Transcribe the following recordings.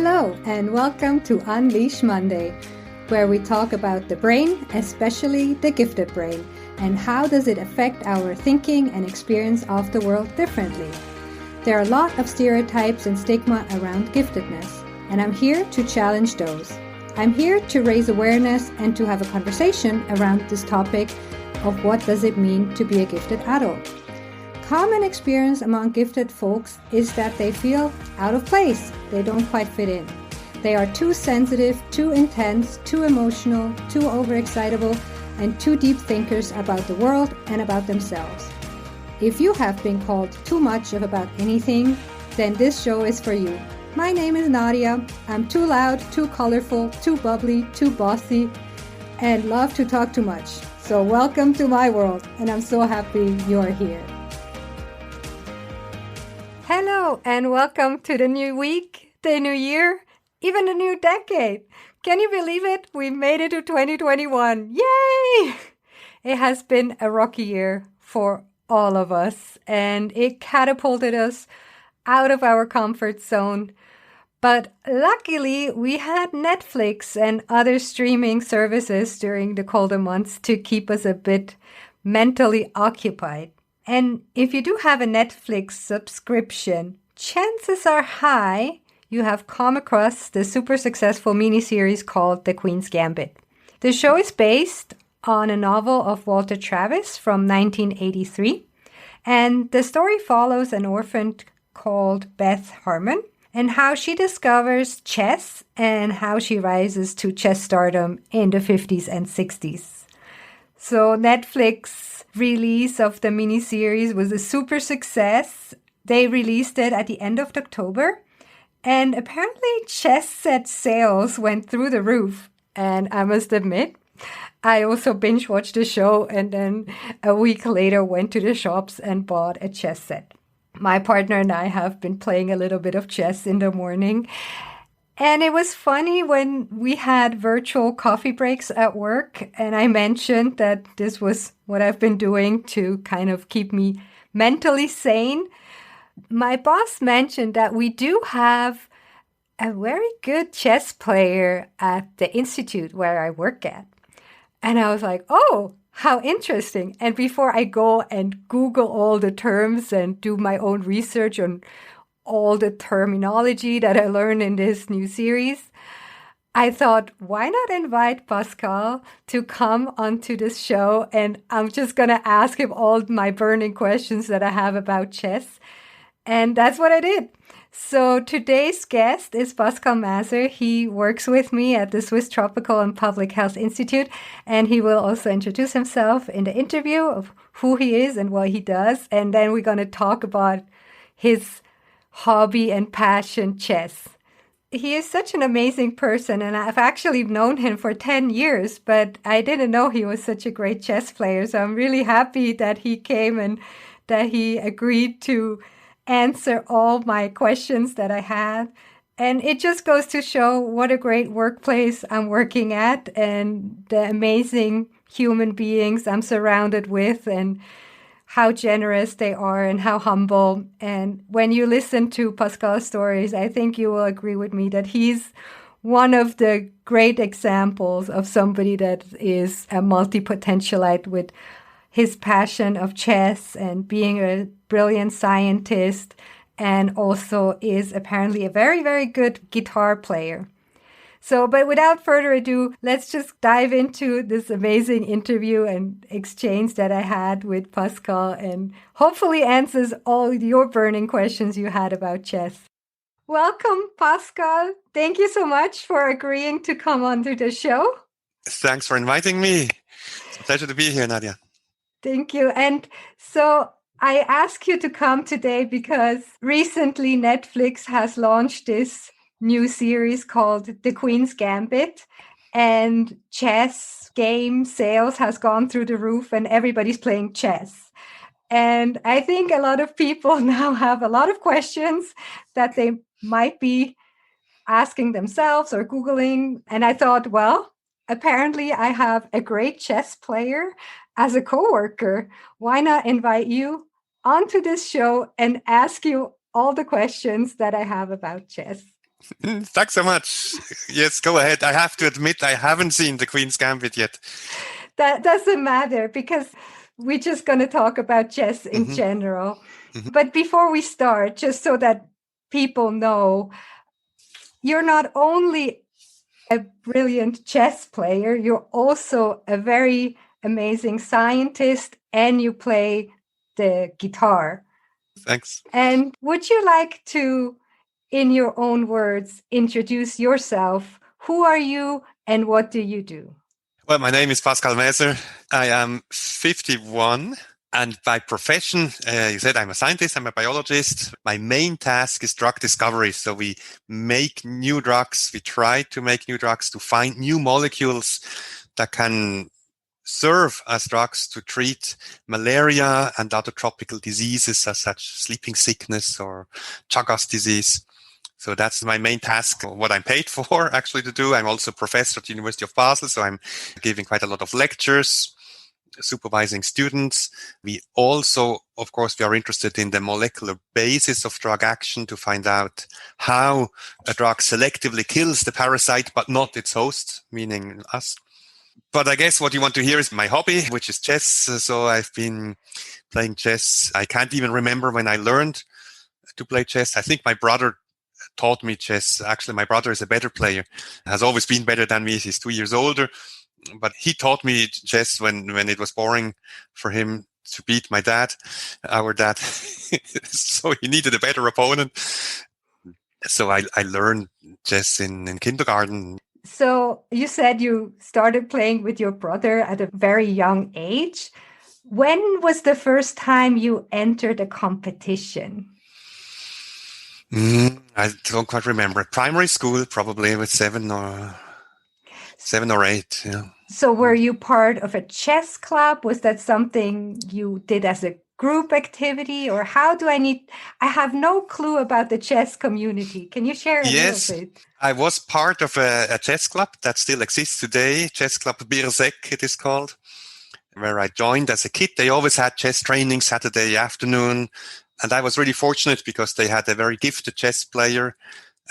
Hello, and welcome to Unleash Monday, where we talk about the brain, especially the gifted brain, and how does it affect our thinking and experience of the world differently. There are a lot of stereotypes and stigma around giftedness, and I'm here to challenge those. I'm here to raise awareness and to have a conversation around this topic of what does it mean to be a gifted adult. Common experience among gifted folks is that they feel out of place. They don't quite fit in. They are too sensitive, too intense, too emotional, too overexcitable, and too deep thinkers about the world and about themselves. If you have been called too much of about anything, then this show is for you. My name is Nadia. I'm too loud, too colorful, too bubbly, too bossy, and love to talk too much. So welcome to my world, and I'm so happy you're here. Hello, and welcome to the new week, the new year, even the new decade. Can you believe it? We made it to 2021. Yay! It has been a rocky year for all of us, and it catapulted us out of our comfort zone. But luckily, we had Netflix and other streaming services during the colder months to keep us a bit mentally occupied. And if you do have a Netflix subscription, chances are high you have come across the super successful miniseries called The Queen's Gambit. The show is based on a novel of Walter Travis from 1983, and the story follows an orphan called Beth Harmon and how she discovers chess and how she rises to chess stardom in the 50s and 60s. So Netflix release of the miniseries was a super success. They released it at the end of October, and apparently chess set sales went through the roof. And I must admit, I also binge watched the show and then a week later went to the shops and bought a chess set. My partner and I have been playing a little bit of chess in the morning. And it was funny when we had virtual coffee breaks at work, and I mentioned that this was what I've been doing to kind of keep me mentally sane. My boss mentioned that we do have a very good chess player at the institute where I work at. And I was like, oh, how interesting. And before I go and Google all the terms and do my own research on all the terminology that I learned in this new series, I thought, why not invite Pascal to come onto this show? And I'm just going to ask him all my burning questions that I have about chess. And that's what I did. So today's guest is Pascal Mäser. He works with me at the Swiss Tropical and Public Health Institute, and he will also introduce himself in the interview of who he is and what he does. And then we're going to talk about his hobby and passion, chess. He is such an amazing person, and I've actually known him for 10 years, but I didn't know he was such a great chess player. So I'm really happy that he came and that he agreed to answer all my questions that I had. And it just goes to show what a great workplace I'm working at and the amazing human beings I'm surrounded with and how generous they are and how humble. And when you listen to Pascal's stories, I think you will agree with me that he's one of the great examples of somebody that is a multi-potentialite with his passion of chess and being a brilliant scientist, and also is apparently a very, very good guitar player. So, but without further ado, let's just dive into this amazing interview and exchange that I had with Pascal, and hopefully answers all your burning questions you had about chess. Welcome, Pascal. Thank you so much for agreeing to come onto the show. Thanks for inviting me. It's a pleasure to be here, Nadia. Thank you. And so I asked you to come today because recently Netflix has launched this new series called The Queen's Gambit, and chess game sales has gone through the roof and everybody's playing chess. And I think a lot of people now have a lot of questions that they might be asking themselves or Googling. And I thought, well, apparently I have a great chess player as a coworker. Why not invite you onto this show and ask you all the questions that I have about chess? Thanks so much. Yes, go ahead. I have to admit, I haven't seen the Queen's Gambit yet. That doesn't matter because we're just going to talk about chess in general. But before we start, just so that people know, you're not only a brilliant chess player, you're also a very amazing scientist and you play the guitar. Thanks. And would you like to, in your own words, introduce yourself? Who are you and what do you do? Well, my name is Pascal Mäser. I am 51. And by profession, you said I'm a scientist, I'm a biologist. My main task is drug discovery. So we make new drugs. We try to make new drugs to find new molecules that can serve as drugs to treat malaria and other tropical diseases as such sleeping sickness or Chagas disease. So that's my main task, what I'm paid for actually to do. I'm also a professor at the University of Basel, so I'm giving quite a lot of lectures, supervising students. We also, of course, we are interested in the molecular basis of drug action to find out how a drug selectively kills the parasite, but not its host, meaning us. But I guess what you want to hear is my hobby, which is chess. So I've been playing chess. I can't even remember when I learned to play chess. I think my brother taught me chess. Actually, my brother is a better player, has always been better than me. He's 2 years older. But he taught me chess when it was boring for him to beat my dad, our dad. So he needed a better opponent. So I learned chess in kindergarten. So you said you started playing with your brother at a very young age. When was the first time you entered a competition? I don't quite remember. Primary school, probably with 7 or 8. Yeah. So were you part of a chess club? Was that something you did as a group activity, or how do I have no clue about the chess community. Can you share a little bit? I was part of a chess club that still exists today, Chess Club Birzek it is called, where I joined as a kid. They always had chess training Saturday afternoon, and I was really fortunate because they had a very gifted chess player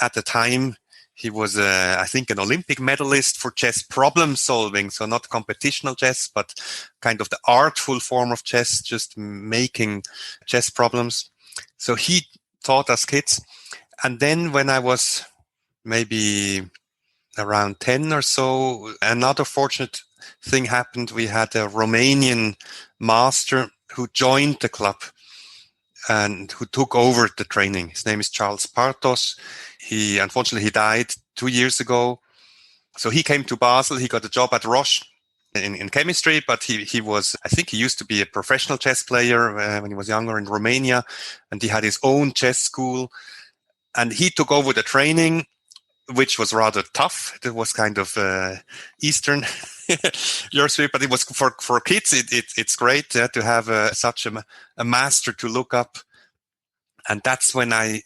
at the time. He was, I think, an Olympic medalist for chess problem solving. So not competitional chess, but kind of the artful form of chess, just making chess problems. So he taught us kids. And then when I was maybe around 10 or so, another fortunate thing happened. We had a Romanian master who joined the club and who took over the training. His name is Charles Partos. Unfortunately, he died 2 years ago. So he came to Basel. He got a job at Roche in chemistry, but he was, I think he used to be a professional chess player when he was younger in Romania, and he had his own chess school. And he took over the training, which was rather tough. It was kind of Eastern Europe, but it was for kids. It's great to have such a master to look up, and that's when I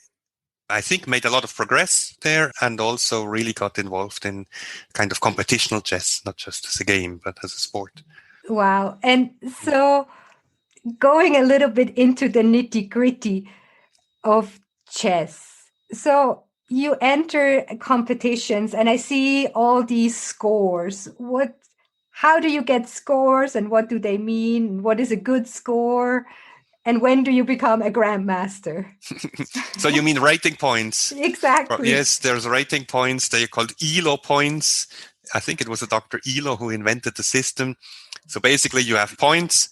think made a lot of progress there, and also really got involved in kind of competitional chess, not just as a game, but as a sport. Wow! And so, going a little bit into the nitty-gritty of chess. So you enter competitions and I see all these scores. How do you get scores and what do they mean? What is a good score? And when do you become a grandmaster? So you mean rating points? Exactly. Yes, there's rating points. They're called ELO points. I think it was a Dr. Elo who invented the system. So basically you have points.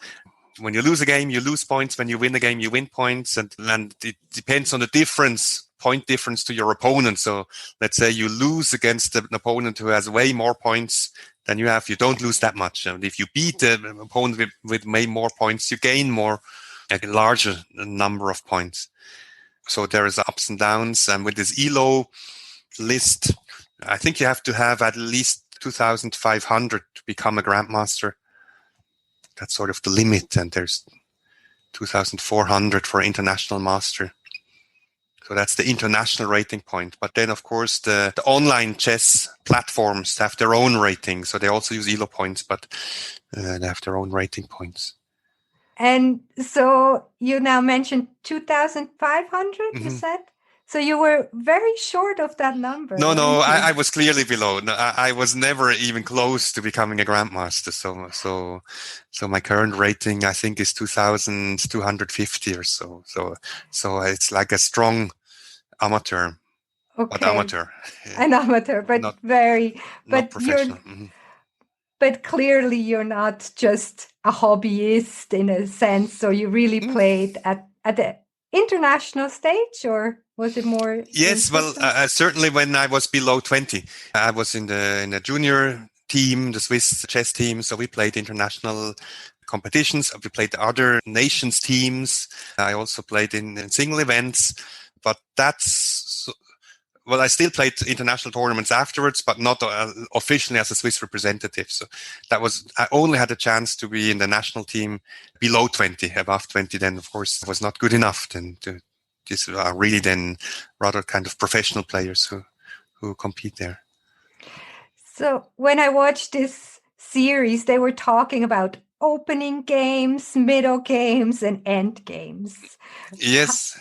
When you lose a game, you lose points. When you win a game, you win points. And it depends on the point difference to your opponent. So let's say you lose against an opponent who has way more points than you have. You don't lose that much. And if you beat the opponent with way more points, you gain a larger number of points. So there is ups and downs. And with this ELO list, I think you have to have at least 2,500 to become a grandmaster. That's sort of the limit, and there's 2,400 for international master. So that's the international rating point. But then, of course, the online chess platforms have their own rating. So they also use ELO points, but they have their own rating points. And so you now mentioned 2,500, you said? So you were very short of that number, No, weren't you? I was clearly below. No, I was never even close to becoming a grandmaster. So my current rating, I think, is 2,250 or so. So it's like a strong amateur, but Okay, amateur, an amateur, not but professional. Mm-hmm. but clearly you're not just a hobbyist in a sense. So you really played at the international stage, or was it more in Yes, well, Switzerland? certainly when I was below 20, I was in the junior team, the Swiss chess team. So we played international competitions. We played other nations teams. I also played in single events, but well, I still played international tournaments afterwards, but not officially as a Swiss representative. So I only had a chance to be in the national team below 20. Above 20, then of course was not good enough. Then these are really then rather kind of professional players who compete there. So when I watched this series, they were talking about opening games, middle games, and end games. Yes.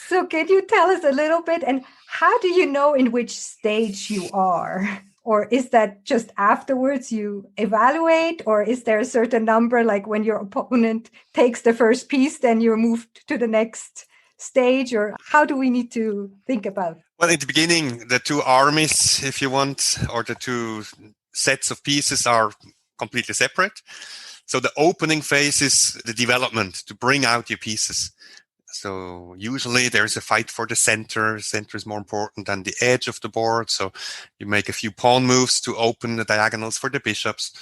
So can you tell us a little bit? And how do you know in which stage you are? Or is that just afterwards you evaluate? Or is there a certain number, like when your opponent takes the first piece, then you're moved to the next stage? Or how do we need to think about? Well, in the beginning, the two armies, if you want, or the two sets of pieces are completely separate. So the opening phase is the development to bring out your pieces. So usually there's a fight for the center. Center is more important than the edge of the board. So you make a few pawn moves to open the diagonals for the bishops.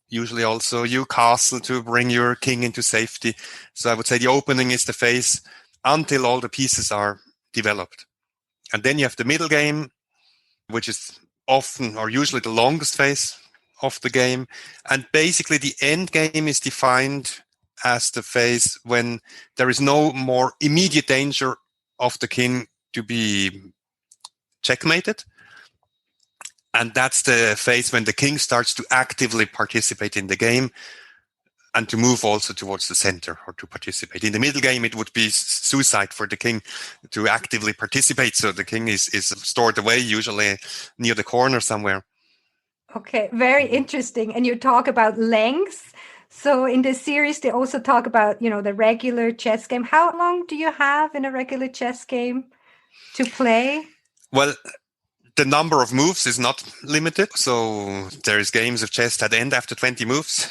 Usually also you castle to bring your king into safety. So I would say the opening is the phase until all the pieces are developed. And then you have the middle game, which is often or usually the longest phase of the game. And basically the end game is defined as the phase when there is no more immediate danger of the king to be checkmated. And that's the phase when the king starts to actively participate in the game and to move also towards the center or to participate. In the middle game, it would be suicide for the king to actively participate. So the king is stored away, usually near the corner somewhere. Okay, very interesting. And you talk about length. So in this series, they also talk about, the regular chess game. How long do you have in a regular chess game to play? Well, the number of moves is not limited. So there's games of chess that end after 20 moves.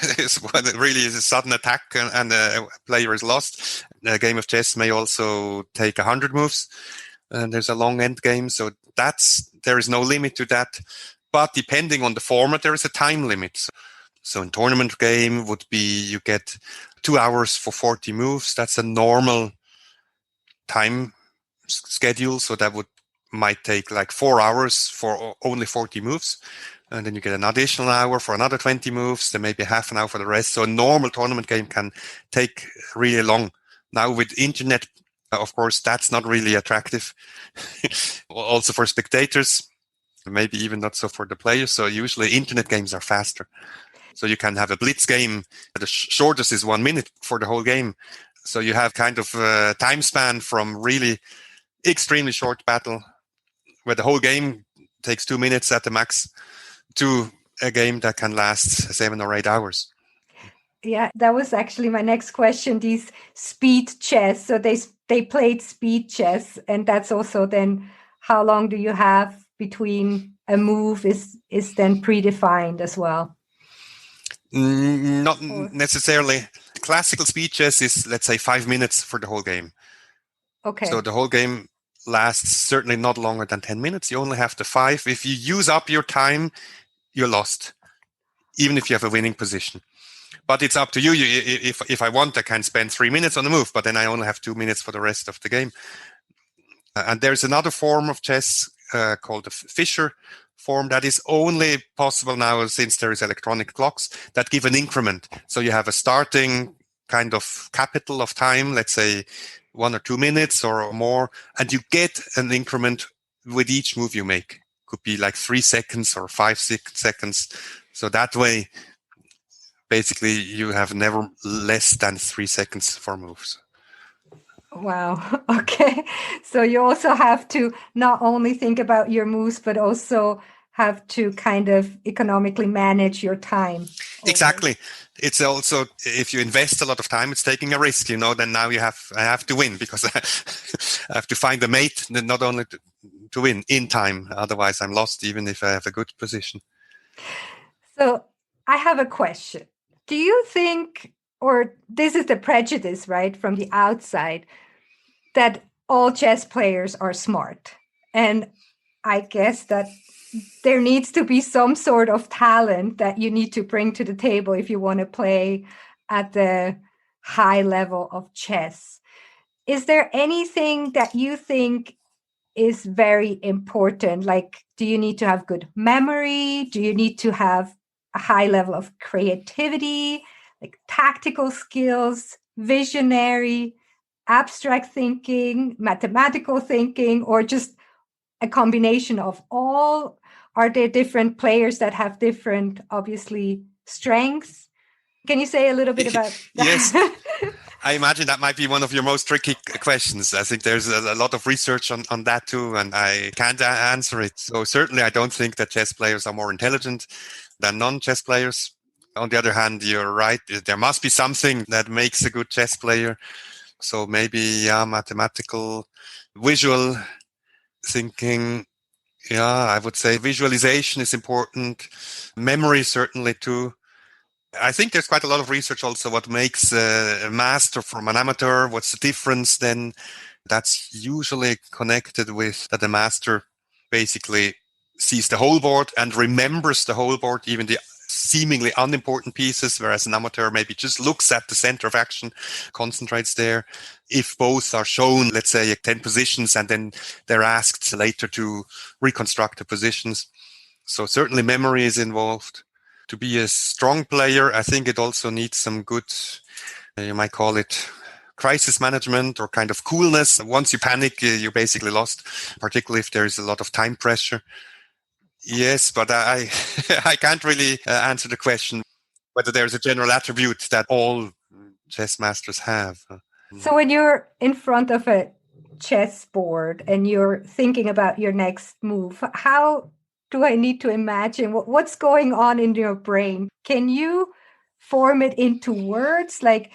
When it really is a sudden attack and a player is lost. A game of chess may also take 100 moves. And there's a long end game. So there is no limit to that. But depending on the format, there is a time limit. So in tournament game would be you get 2 hours for 40 moves. That's a normal time schedule. So that might take like 4 hours for only 40 moves. And then you get an additional hour for another 20 moves. Then maybe half an hour for the rest. So a normal tournament game can take really long. Now with internet, of course, that's not really attractive. Also for spectators, maybe even not so for the players. So usually internet games are faster. So you can have a blitz game. The shortest is 1 minute for the whole game. So you have kind of a time span from really extremely short battle where the whole game takes 2 minutes at the max to a game that can last 7 or 8 hours. Yeah, that was actually my next question, these speed chess. So they played speed chess, and that's also then how long do you have between a move is then predefined as well? Not necessarily. Classical speed chess is, let's say, 5 minutes for the whole game. Okay. So the whole game lasts certainly not longer than 10 minutes. You only have the 5. If you use up your time, you're lost, even if you have a winning position. But it's up to you. If I want, I can spend 3 minutes on the move, but then I only have 2 minutes for the rest of the game. And there's another form of chess called the Fischer form that is only possible now since there is electronic clocks that give an increment. So you have a starting kind of capital of time, let's say 1 or 2 minutes or more, and you get an increment with each move you make. Could be like 3 seconds or 5, 6 seconds. So that way, basically, you have never less than 3 seconds for moves. Wow. Okay. So you also have to not only think about your moves, but also have to kind of economically manage your time over it. Exactly. It's also, if you invest a lot of time, it's taking a risk, then now I have to win because I have to find a mate, not only to win in time. Otherwise I'm lost, even if I have a good position. So I have a question. Do you think, or this is the prejudice, right, from the outside, that all chess players are smart? And I guess that there needs to be some sort of talent that you need to bring to the table if you want to play at the high level of chess. Is there anything that you think is very important? Like, do you need to have good memory? Do you need to have a high level of creativity, like tactical skills, visionary, abstract thinking, mathematical thinking, or just a combination of all? Are there different players that have different, obviously, strengths? Can you say a little bit about Yes. that? I imagine that might be one of your most tricky questions. I think there's a lot of research on that too, and I can't answer it. So certainly I don't think that chess players are more intelligent than non-chess players. On the other hand, you're right. There must be something that makes a good chess player. So maybe, mathematical, visual thinking. Yeah, I would say visualization is important. Memory certainly too. I think there's quite a lot of research also what makes a master from an amateur. What's the difference then? That's usually connected with that the master basically sees the whole board and remembers the whole board, even the seemingly unimportant pieces, whereas an amateur maybe just looks at the center of action, concentrates there. If both are shown, let's say 10 positions, and then they're asked later to reconstruct the positions. So certainly memory is involved. To be a strong player, I think it also needs some good, you might call it crisis management or kind of coolness. Once you panic, you're basically lost, particularly if there is a lot of time pressure. Yes, but I I can't really answer the question whether there's a general attribute that all chess masters have. So when you're in front of a chessboard and you're thinking about your next move, how do I need to imagine what's going on in your brain? Can you form it into words? Like,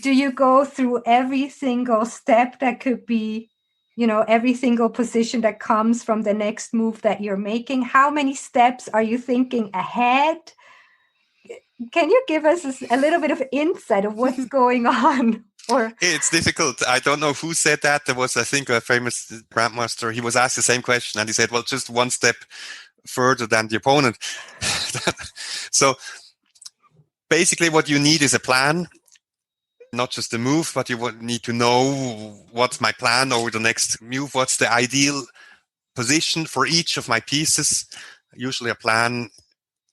do you go through every single step that could be, every single position that comes from the next move that you're making? How many steps are you thinking ahead? Can you give us a little bit of insight of what's going on? Or It's difficult. I don't know who said that. There was, I think, a famous grandmaster. He was asked the same question and he said, well, just one step further than the opponent. So basically what you need is a plan, not just a move, but you need to know what's my plan over the next move. What's the ideal position for each of my pieces? Usually a plan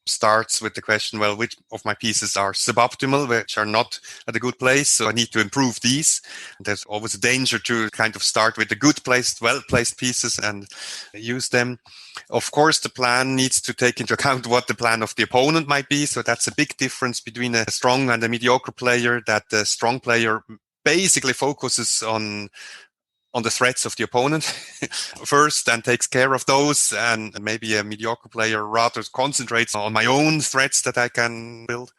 starts with the question, well, which of my pieces are suboptimal, which are not at a good place? So I need to improve these. There's always a danger to kind of start with the good placed, well-placed pieces and use them. Of course, the plan needs to take into account what the plan of the opponent might be. So that's a big difference between a strong and a mediocre player, that the strong player basically focuses on the threats of the opponent first and takes care of those. And maybe a mediocre player rather concentrates on my own threats that I can build.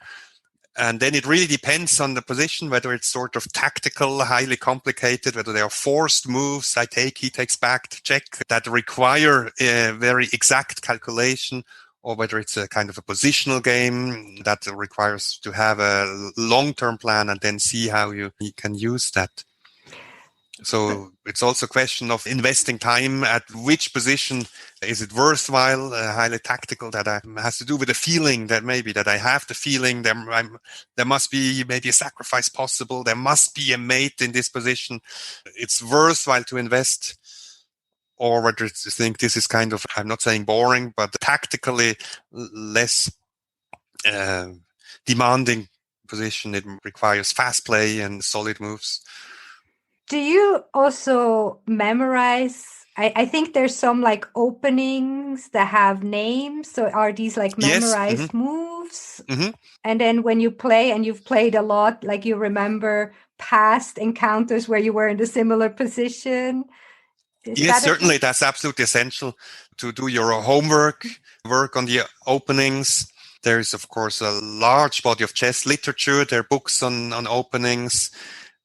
And then it really depends on the position, whether it's sort of tactical, highly complicated, whether they are forced moves, I take, he takes back, check, that require a very exact calculation, or whether it's a kind of a positional game that requires to have a long-term plan and then see how you can use that. So it's also a question of investing time at which position is it worthwhile, highly tactical, that has to do with the feeling that maybe that I have the feeling there must be maybe a sacrifice possible. There must be a mate in this position. It's worthwhile to invest, or whether to think this is kind of, I'm not saying boring, but tactically less demanding position. It requires fast play and solid moves. do you also memorize? I think there's some like openings that have names. So are these like memorized Yes. moves? Mm-hmm. And then when you play and you've played a lot, like you remember past encounters where you were in a similar position? Yes, certainly. That's absolutely essential to do your homework, work on the openings. There's, of course, a large body of chess literature. There are books on openings.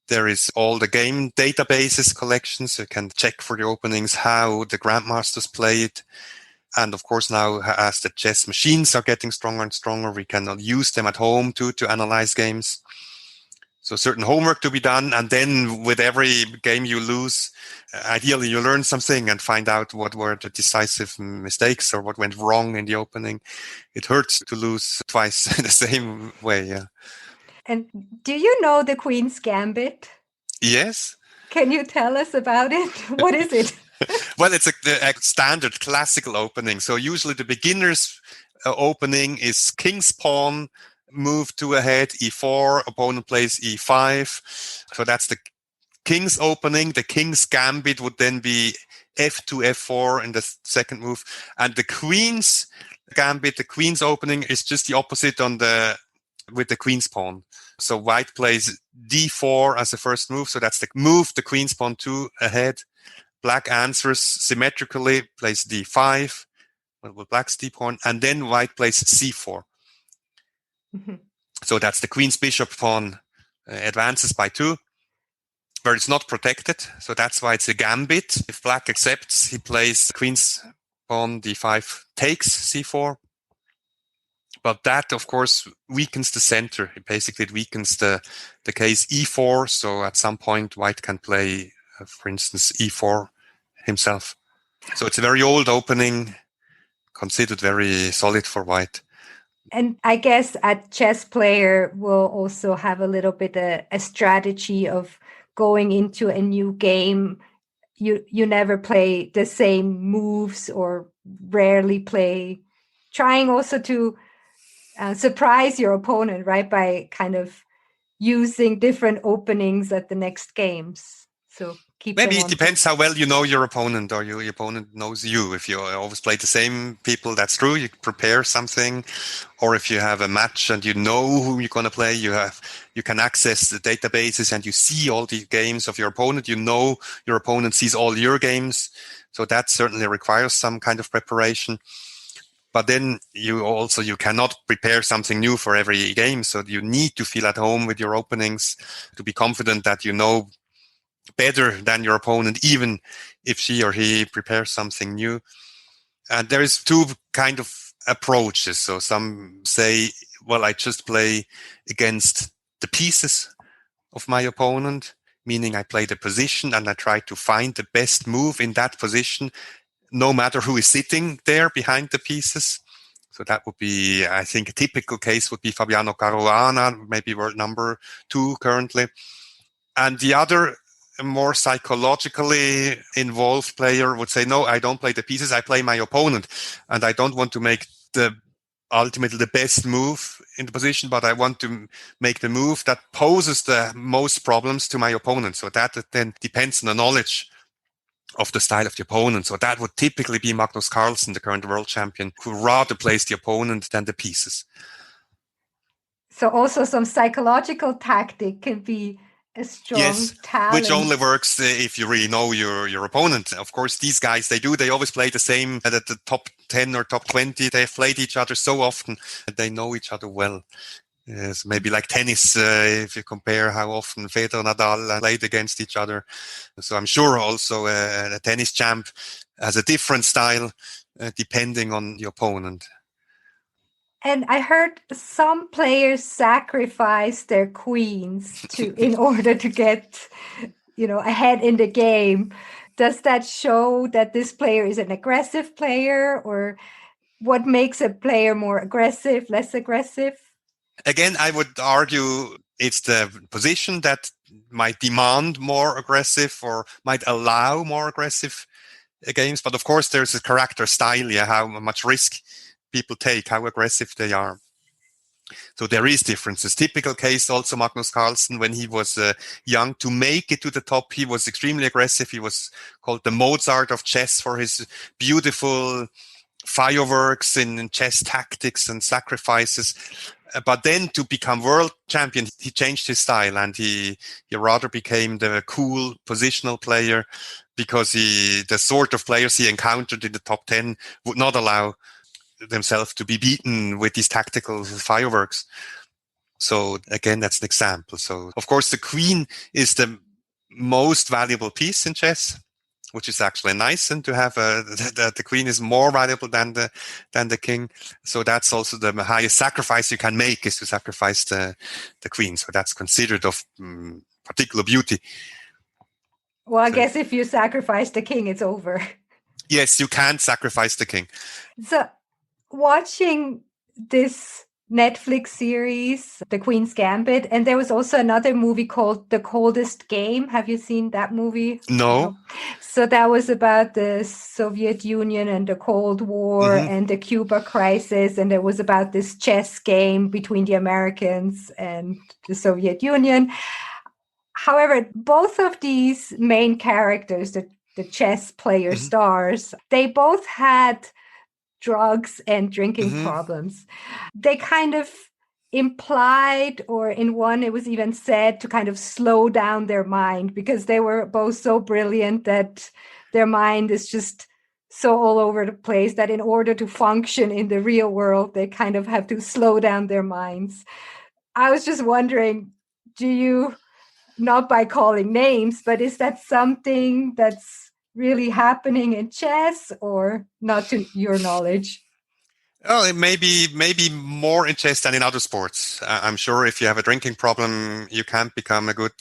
There is all the game databases collections. You can check for the openings, how the grandmasters played. And of course, now as the chess machines are getting stronger and stronger, we can use them at home to analyze games. So certain homework to be done. And then with every game you lose, ideally you learn something and find out what were the decisive mistakes or what went wrong in the opening. It hurts to lose twice the same way. Yeah. And do you know the Queen's Gambit? Yes. Can you tell us about it? What is it? Well, it's a standard classical opening. So usually the beginner's opening is king's pawn, move to ahead, e4, opponent plays e5. So that's the king's opening. The king's gambit would then be f2, f4 in the second move. And the queen's gambit, the queen's opening is just the opposite with the queen's pawn. So white plays d4 as the first move. So that's the move, the queen's pawn 2 ahead. Black answers symmetrically, plays d5 with black's d-pawn, and then white plays c4. Mm-hmm. So that's the queen's bishop pawn advances by 2, where it's not protected. So that's why it's a gambit. If black accepts, he plays queen's pawn d5 takes c4. But that, of course, weakens the center. It weakens the case e4. So at some point, white can play, for instance, e4 himself. So it's a very old opening, considered very solid for white. And I guess a chess player will also have a little bit a strategy of going into a new game. You never play the same moves or rarely play, trying also to surprise your opponent, right? By kind of using different openings at the next games. So maybe it depends how well you know your opponent or your opponent knows you. If you always play the same people, that's true. You prepare something. Or if you have a match and you know who you're going to play, you can access the databases and you see all the games of your opponent. You know your opponent sees all your games. So that certainly requires some kind of preparation. But then you cannot prepare something new for every game. So you need to feel at home with your openings to be confident that you know better than your opponent, even if she or he prepares something new. And there is two kind of approaches. So some say, well, I just play against the pieces of my opponent, meaning I play the position and I try to find the best move in that position, no matter who is sitting there behind the pieces. So that would be, I think, a typical case would be Fabiano Caruana, maybe world number 2 currently. And the other, a more psychologically involved player would say, no, I don't play the pieces, I play my opponent. And I don't want to make ultimately the best move in the position, but I want to make the move that poses the most problems to my opponent. So that then depends on the knowledge of the style of the opponent. So that would typically be Magnus Carlsen, the current world champion, who rather plays the opponent than the pieces. So also some psychological tactic can be a strong talent. Which only works if you really know your opponent. Of course, these guys, they always play the same at the top 10 or top 20. They've played each other so often that they know each other well. Yes, maybe like tennis, if you compare how often Federer and Nadal played against each other. So I'm sure also a tennis champ has a different style depending on the opponent. And I heard some players sacrifice their queens in order to get, ahead in the game. Does that show that this player is an aggressive player, or what makes a player more aggressive, less aggressive? Again, I would argue it's the position that might demand more aggressive or might allow more aggressive games. But of course, there's a character style, how much risk people take, how aggressive they are. So there is differences. Typical case also Magnus Carlsen, when he was young, to make it to the top, he was extremely aggressive. He was called the Mozart of chess for his beautiful fireworks in chess tactics and sacrifices. But then to become world champion, he changed his style, and he rather became the cool positional player, because the sort of players he encountered in the top 10 would not allow themselves to be beaten with these tactical fireworks. So again, that's an example. So of course, the queen is the most valuable piece in chess, which is actually nice, and to have the queen is more valuable than the king. So that's also the highest sacrifice you can make, is to sacrifice the queen. So that's considered of particular beauty. Well, I guess if you sacrifice the king, it's over. Yes, you can't sacrifice the king. So watching this Netflix series, The Queen's Gambit, and there was also another movie called The Coldest Game. Have you seen that movie? No. So that was about the Soviet Union and the Cold War and the Cuba crisis, and it was about this chess game between the Americans and the Soviet Union. However, both of these main characters, the chess player stars, they both had drugs and drinking problems. They kind of implied, or in one it was even said, to kind of slow down their mind, because they were both so brilliant that their mind is just so all over the place that in order to function in the real world, they kind of have to slow down their minds. I was just wondering, do you, not by calling names, but is that something that's really happening in chess, or not to your knowledge? Oh, it may be more in chess than in other sports. I'm sure if you have a drinking problem, you can't become a good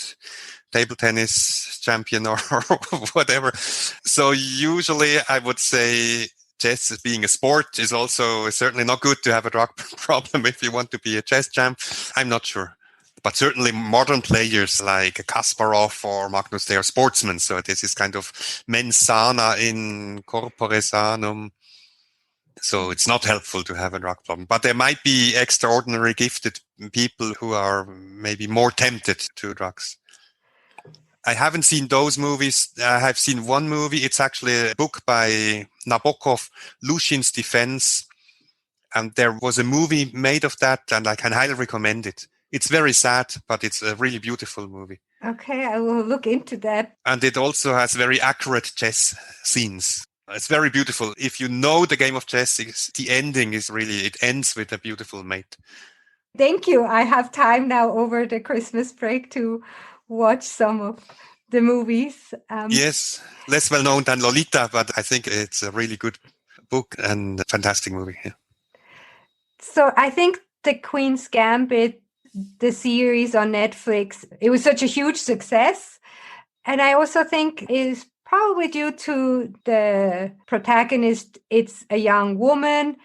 table tennis champion or whatever. So usually I would say chess, as being a sport, is also certainly not good to have a drug problem if you want to be a chess champ. I'm not sure. But certainly modern players like Kasparov or Magnus, they are sportsmen. So this is kind of mens sana in corpore sanum. So it's not helpful to have a drug problem. But there might be extraordinary gifted people who are maybe more tempted to drugs. I haven't seen those movies. I have seen one movie. It's actually a book by Nabokov, Lushin's Defense. And there was a movie made of that, and I can highly recommend it. It's very sad, but it's a really beautiful movie. Okay, I will look into that. And it also has very accurate chess scenes. It's very beautiful. If you know the game of chess, the ending is really, it ends with a beautiful mate. Thank you. I have time now over the Christmas break to watch some of the movies. Yes, less well known than Lolita, but I think it's a really good book and a fantastic movie. Yeah. So I think The Queen's Gambit, the series on Netflix, it was such a huge success. And I also think it is probably due to the protagonist. It's a young woman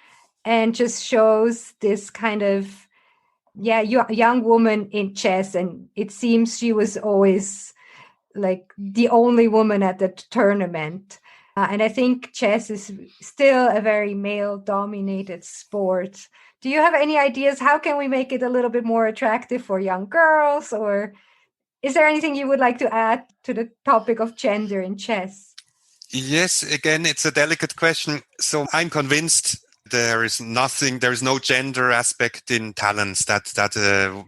and just shows this kind of, young woman in chess. And it seems she was always like the only woman at the tournament. And I think chess is still a very male-dominated sport. Do you have any ideas? How can we make it a little bit more attractive for young girls? Or is there anything you would like to add to the topic of gender in chess? Yes, again, it's a delicate question. So I'm convinced there is no gender aspect in talents that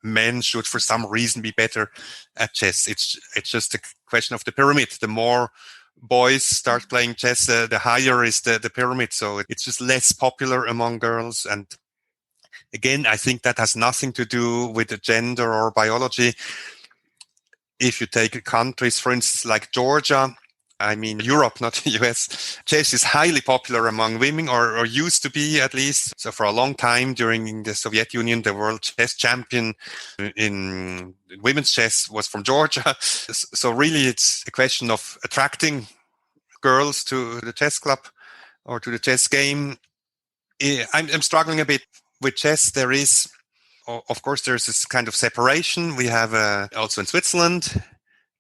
men should for some reason be better at chess. It's just a question of the pyramid. The more boys start playing chess, the higher is the pyramid. So it's just less popular among girls. And again, I think that has nothing to do with the gender or biology. If you take countries, for instance, like Georgia, I mean, Europe, not the US, chess is highly popular among women, or used to be at least. So for a long time during the Soviet Union, the world chess champion in women's chess was from Georgia. So really it's a question of attracting girls to the chess club or to the chess game. I'm struggling a bit with chess. There is, of course, there's this kind of separation. We have also in Switzerland,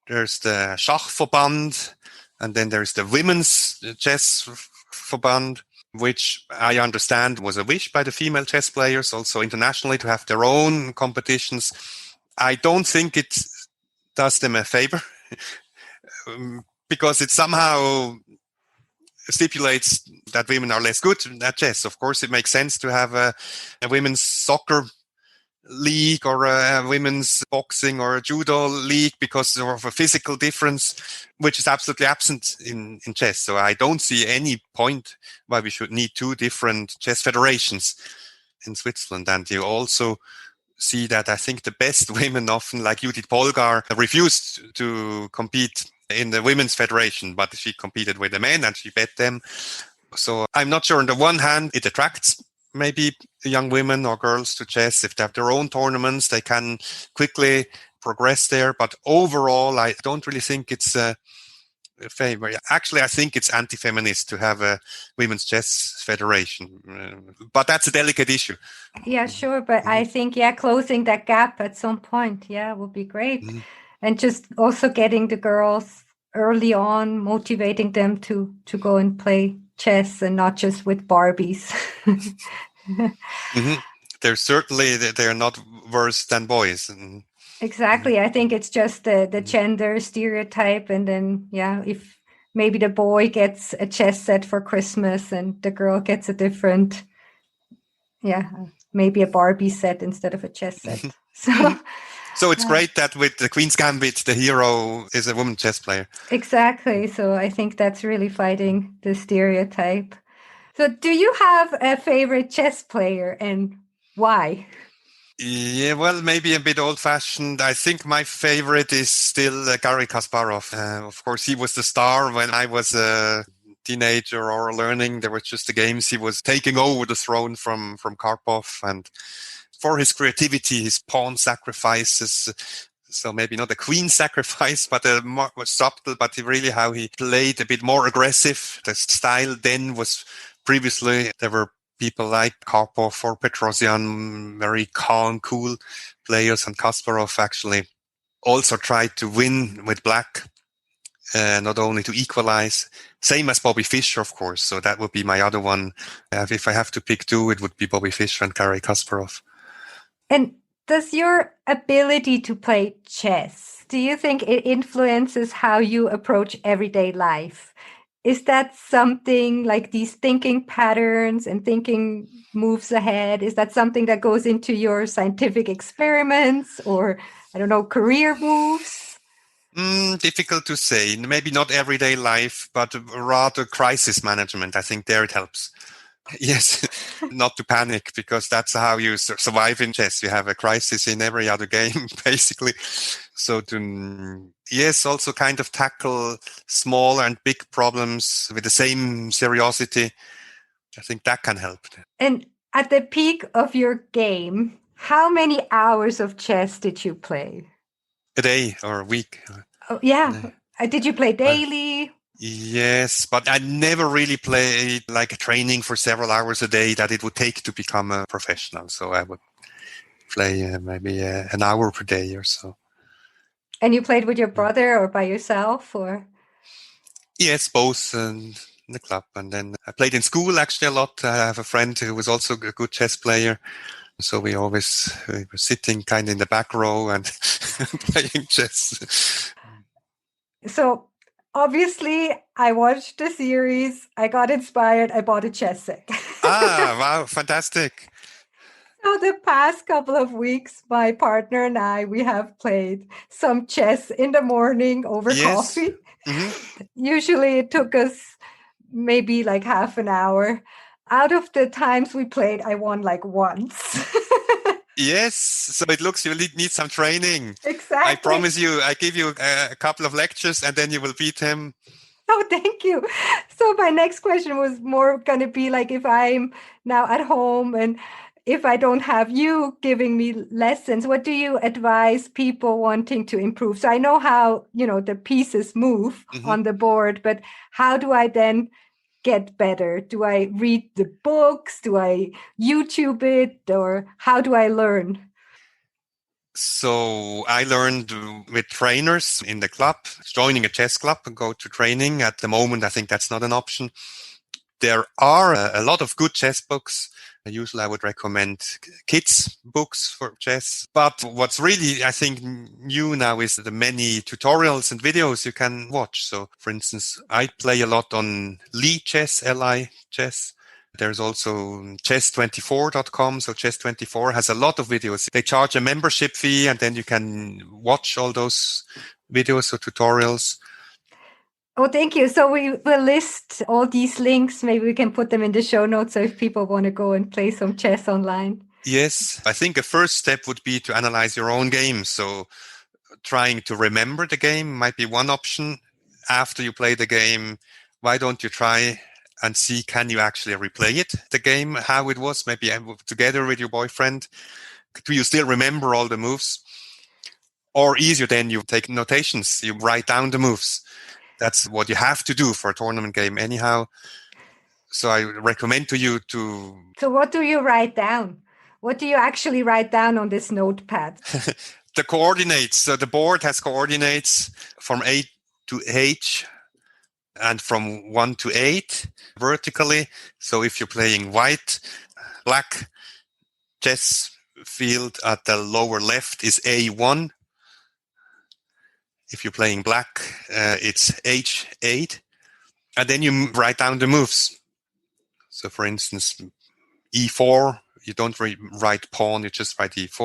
there's the Schachverband, and then there's the Women's Chess Verband, which I understand was a wish by the female chess players, also internationally, to have their own competitions. I don't think it does them a favor because it somehow stipulates that women are less good at chess. Of course, it makes sense to have a women's soccer league or a women's boxing or a judo league because of a physical difference, which is absolutely absent in chess. So I don't see any point why we should need two different chess federations in Switzerland. And you also see that I think the best women, often like Judith Polgar, refused to compete in the women's federation, but she competed with the men and she beat them. So I'm not sure. On the one hand, it attracts maybe young women or girls to chess. If they have their own tournaments, they can quickly progress there. But overall, I don't really think it's a favor. Actually, I think it's anti-feminist to have a women's chess federation. But that's a delicate issue. Yeah, sure. But I think, closing that gap at some point, would be great. And just also getting the girls early on, motivating them to go and play chess and not just with Barbies. They're certainly, they're not worse than boys. Exactly. I think it's just the gender stereotype. And then, if maybe the boy gets a chess set for Christmas and the girl gets a different, maybe a Barbie set instead of a chess set. So it's great that with the Queen's Gambit, the hero is a woman chess player. Exactly. So I think that's really fighting the stereotype. So do you have a favorite chess player and why? Yeah, well, maybe a bit old-fashioned. I think my favorite is still Garry Kasparov. Of course, he was the star when I was a teenager or learning. There were just the games. He was taking over the throne from Karpov, and for his creativity, his pawn sacrifices. So maybe not a queen sacrifice, but a more subtle, but really how he played a bit more aggressive. The style then was previously, there were people like Karpov or Petrosian, very calm, cool players, and Kasparov actually also tried to win with black, not only to equalize. Same as Bobby Fischer, of course. So that would be my other one. If I have to pick two, it would be Bobby Fischer and Garry Kasparov. And does your ability to play chess, do you think it influences how you approach everyday life? Is that something like these thinking patterns and thinking moves ahead? Is that something that goes into your scientific experiments or, I don't know, career moves? Difficult to say. Maybe not everyday life, but rather crisis management. I think there it helps. Yes, not to panic, because that's how you survive in chess. You have a crisis in every other game, basically. So also kind of tackle small and big problems with the same seriosity. I think that can help. And at the peak of your game, how many hours of chess did you play? A day or a week. Oh, yeah. Did you play daily? Yes, but I never really played like a training for several hours a day that it would take to become a professional. So I would play maybe an hour per day or so. And you played with your brother or by yourself, or? Yes, both in the club. And then I played in school actually a lot. I have a friend who was also a good chess player. So we were sitting kind of in the back row and playing chess. So obviously, I watched the series. I got inspired. I bought a chess set. Wow, fantastic. So the past couple of weeks, my partner and I, we have played some chess in the morning over coffee. Mm-hmm. Usually it took us maybe like half an hour. Out of the times we played, I won like once. Yes, so it looks you need some training. Exactly. I promise you, I give you a couple of lectures and then you will beat him. Oh, thank you. So my next question was more going to be like, if I'm now at home and if I don't have you giving me lessons, what do you advise people wanting to improve? So I know how, the pieces move on the board, but how do I then get better? Do I read the books? Do I YouTube it? Or how do I learn? So I learned with trainers in the club, joining a chess club and go to training. At the moment, I think that's not an option. There are a lot of good chess books Usually I would recommend kids' books for chess. But what's really, I think, new now is the many tutorials and videos you can watch. So, for instance, I play a lot on Li Chess, Li Chess. There's also chess24.com. So chess24 has a lot of videos. They charge a membership fee and then you can watch all those videos or tutorials. Oh, thank you. So we will list all these links. Maybe we can put them in the show notes. So if people want to go and play some chess online. Yes, I think a first step would be to analyze your own game. So trying to remember the game might be one option. After you play the game, why don't you try and see, can you actually replay it, the game, how it was, maybe together with your boyfriend? Do you still remember all the moves? Or easier, then you take notations, you write down the moves. That's what you have to do for a tournament game anyhow. So I recommend to you to... So what do you write down? What do you actually write down on this notepad? The coordinates. So the board has coordinates from A to H and from 1 to 8 vertically. So if you're playing white, black chess field at the lower left is A1. If you're playing black, it's H8. And then you write down the moves. So for instance, E4, you don't write pawn, you just write E4,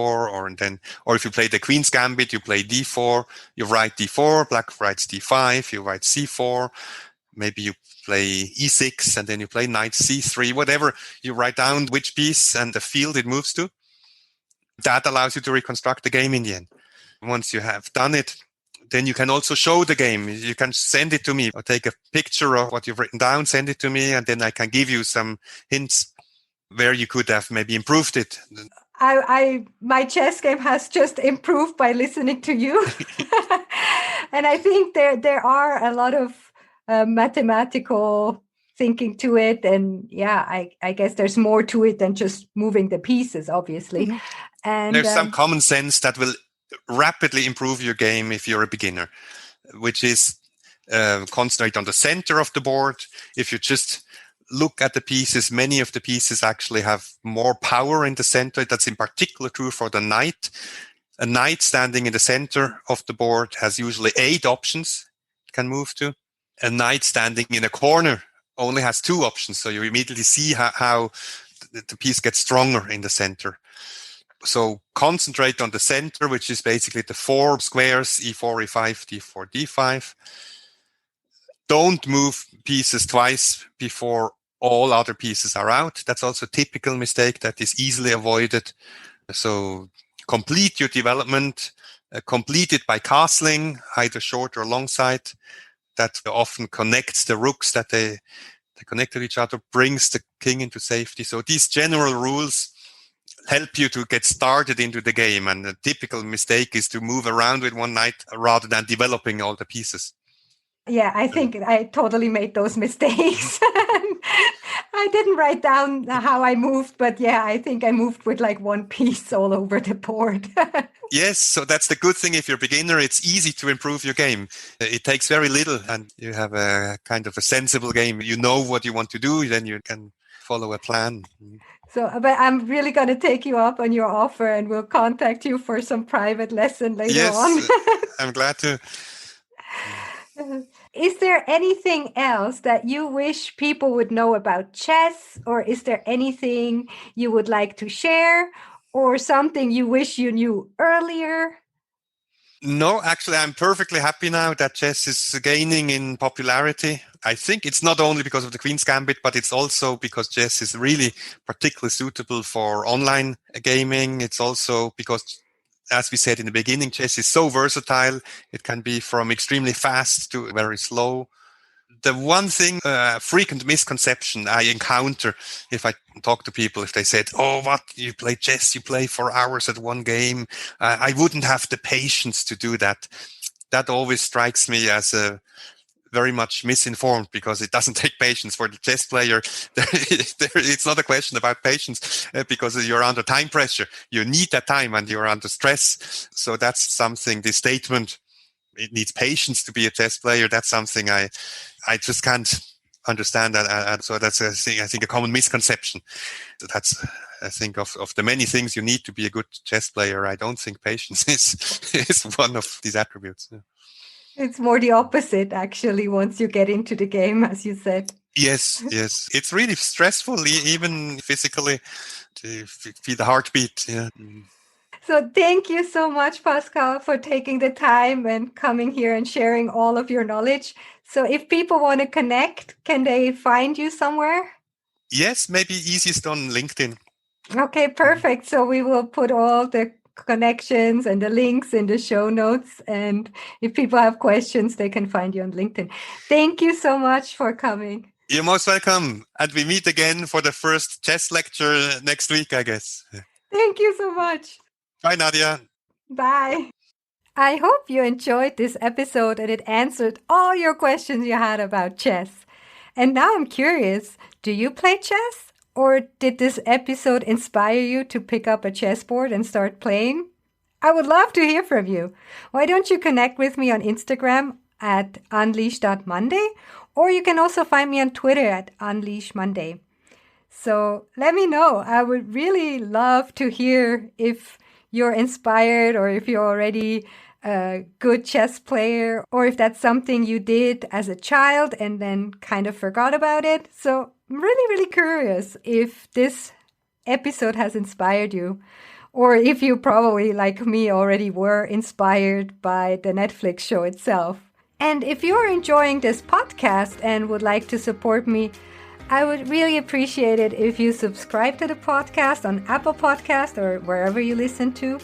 or if you play the Queen's Gambit, you play D4, you write D4, black writes D5, you write C4, maybe you play E6, and then you play knight C3, whatever, you write down which piece and the field it moves to. That allows you to reconstruct the game in the end. Once you have done it, then you can also show the game. You can send it to me or take a picture of what you've written down, send it to me, and then I can give you some hints where you could have maybe improved it. My chess game has just improved by listening to you. And I think there are a lot of mathematical thinking to it. And yeah, I guess there's more to it than just moving the pieces, obviously. Mm-hmm. And there's some common sense that will rapidly improve your game if you're a beginner, which is concentrate on the center of the board. If you just look at the pieces, many of the pieces actually have more power in the center. That's in particular true for the knight. A knight standing in the center of the board has usually 8 options it can move to. A knight standing in a corner only has 2 options. So you immediately see how the piece gets stronger in the center. So concentrate on the center, which is basically the 4 squares, E4, E5, D4, D5. Don't move pieces twice before all other pieces are out. That's also a typical mistake that is easily avoided. So complete your development, complete it by castling, either short or long side. That often connects the rooks that they connect to each other, brings the king into safety. So these general rules help you to get started into the game. And the typical mistake is to move around with one knight rather than developing all the pieces. Yeah, I think I totally made those mistakes. I didn't write down how I moved, but yeah, I think I moved with like one piece all over the board. Yes, so that's the good thing. If you're a beginner, it's easy to improve your game. It takes very little and you have a kind of a sensible game. You know what you want to do, then you can follow a plan. So, but I'm really going to take you up on your offer and we'll contact you for some private lesson later on. I'm glad to. Is there anything else that you wish people would know about chess, or is there anything you would like to share, or something you wish you knew earlier? No, actually, I'm perfectly happy now that chess is gaining in popularity. I think it's not only because of the Queen's Gambit, but it's also because chess is really particularly suitable for online gaming. It's also because, as we said in the beginning, chess is so versatile. It can be from extremely fast to very slow. The one thing, frequent misconception I encounter if I talk to people, if they said, oh, what, you play chess, you play for hours at one game. I wouldn't have the patience to do that. That always strikes me as very much misinformed, because it doesn't take patience for the chess player. It's not a question about patience because you're under time pressure. You need that time and you're under stress. So that's something, this statement, it needs patience to be a chess player. That's something I just can't understand that. And so that's a thing, I think, a common misconception. That's, I think, of the many things you need to be a good chess player, I don't think patience is one of these attributes. Yeah. It's more the opposite, actually, once you get into the game, as you said. Yes. It's really stressful, even physically, to feel the heartbeat. Yeah. So thank you so much, Pascal, for taking the time and coming here and sharing all of your knowledge. So if people want to connect, can they find you somewhere? Yes, maybe easiest on LinkedIn. Okay, perfect. So we will put all the connections and the links in the show notes. And if people have questions, they can find you on LinkedIn. Thank you so much for coming. You're most welcome. And we meet again for the first chess lecture next week, I guess. Thank you so much. Bye, Nadia. Bye. I hope you enjoyed this episode and it answered all your questions you had about chess. And now I'm curious, do you play chess? Or did this episode inspire you to pick up a chessboard and start playing? I would love to hear from you. Why don't you connect with me on Instagram at unleash.monday, or you can also find me on Twitter at unleashmonday. So let me know. I would really love to hear if you're inspired or if you're already a good chess player, or if that's something you did as a child and then kind of forgot about it. So I'm really, really curious if this episode has inspired you, or if you probably, like me, already were inspired by the Netflix show itself. And if you're enjoying this podcast and would like to support me, I would really appreciate it if you subscribe to the podcast on Apple Podcast or wherever you listen to.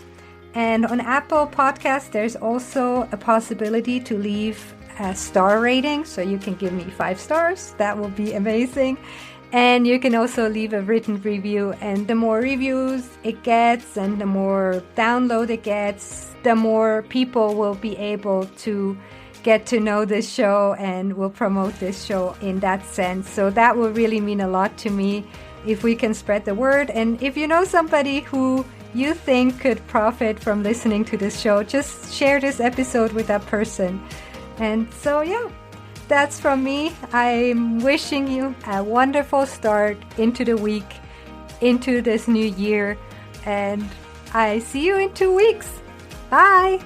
And on Apple Podcast, there's also a possibility to leave a star rating. So you can give me 5 stars. That will be amazing. And you can also leave a written review. And the more reviews it gets and the more download it gets, the more people will be able to get to know this show and will promote this show in that sense. So that will really mean a lot to me if we can spread the word. And if you know somebody who you think could profit from listening to this show, just share this episode with that person. And so, yeah, that's from me. I'm wishing you a wonderful start into the week, into this new year. And I see you in 2 weeks. Bye.